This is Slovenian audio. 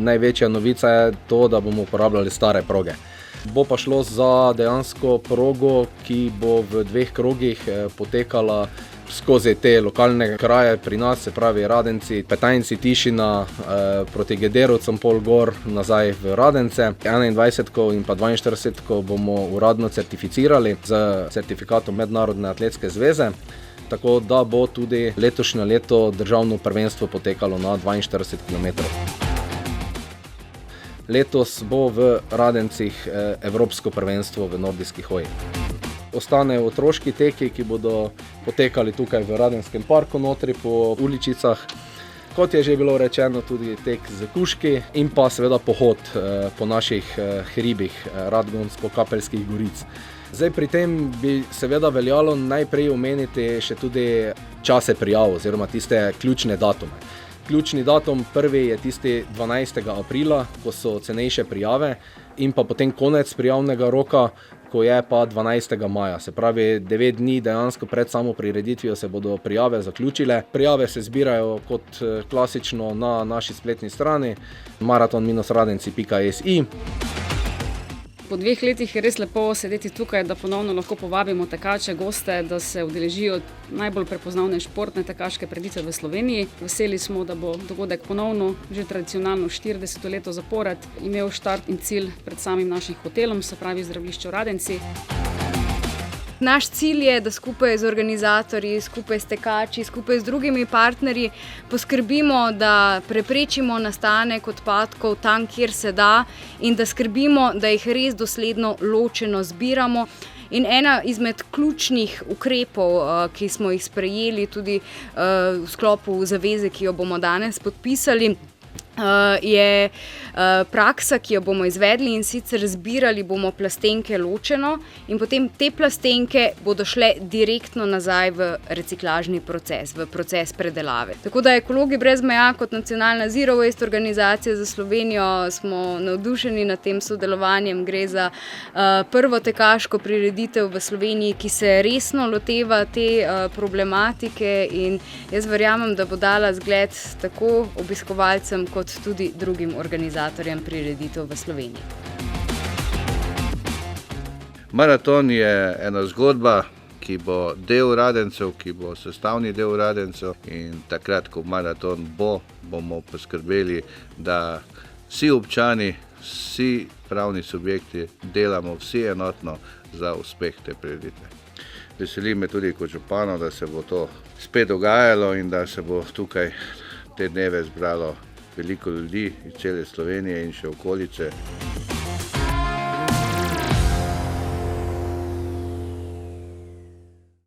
največja novica je to, da bomo uporabljali stare proge. Bo pa šlo za dejansko progo, ki bo v 2 krogih potekala skozi te lokalne kraje pri nas, se pravi Radenci, Petajnci, Tišina, proti Gederovcem pol gor, nazaj v Radence. 21 in pa 42 bomo uradno certificirali z certifikatom Mednarodne atletske zveze, tako da bo tudi letošnje leto državno prvenstvo potekalo na 42 km. Letos bo v Radencih evropsko prvenstvo v nordijski hoji. Ostanejo otroški teki, ki bodo potekali tukaj v Radenskem parku notri po uličicah. Kot je že bilo rečeno, tudi tek z kužki in pa seveda pohod po naših hribih Radgonsko-Kapelskih goric. Zdaj pri tem bi seveda veljalo najprej omeniti še tudi čase prijav oziroma tiste ključne datume. Ključni datum prvi je tisti 12. aprila, ko so cenejše prijave, in pa potem konec prijavnega roka, ko je pa 12. maja. Se pravi, 9 dni dejansko pred samo prireditvijo se bodo prijave zaključile. Prijave se zbirajo kot klasično na naši spletni strani maraton-radenci.si. Po 2 letih je res lepo sedeti tukaj, da ponovno lahko povabimo tekače, goste, da se udeležijo najbolj prepoznavne športne tekaške prireditve v Sloveniji. Veseli smo, da bo dogodek ponovno, že tradicionalno 40. leto zapored, imel štart in cilj pred samim našim hotelom, se pravi zdravilišče v Radenci. Naš cilj je, da skupaj z organizatorji, skupaj s tekači, skupaj z drugimi partnerji poskrbimo, da preprečimo nastanek odpadkov tam, kjer se da, in da skrbimo, da jih res dosledno ločeno zbiramo. In ena izmed ključnih ukrepov, ki smo jih sprejeli tudi v sklopu zaveze, ki jo bomo danes podpisali, je praksa, ki jo bomo izvedli, in sicer zbirali bomo plastenke ločeno in potem te plastenke bodo šle direktno nazaj v reciklažni proces, v proces predelave. Tako da Ekologi brez meja kot nacionalna Zero Waste organizacija za Slovenijo smo navdušeni nad tem sodelovanjem. Gre za prvo tekaško prireditev v Sloveniji, ki se resno loteva te problematike, in jaz verjamem, da bo dala zgled tako obiskovalcem kot tudi drugim organizatorjem prireditev v Sloveniji. Maraton je ena zgodba, ki bo del Radencev, ki bo sestavni del Radencev, in takrat, ko maraton bo, bomo poskrbeli, da vsi občani, vsi pravni subjekti delamo vsi enotno za uspeh te prireditve. Veseli me tudi kot županu, da se bo to spet dogajalo in da se bo tukaj te dneve zbralo veliko ljudi iz cele Slovenije in še okolice.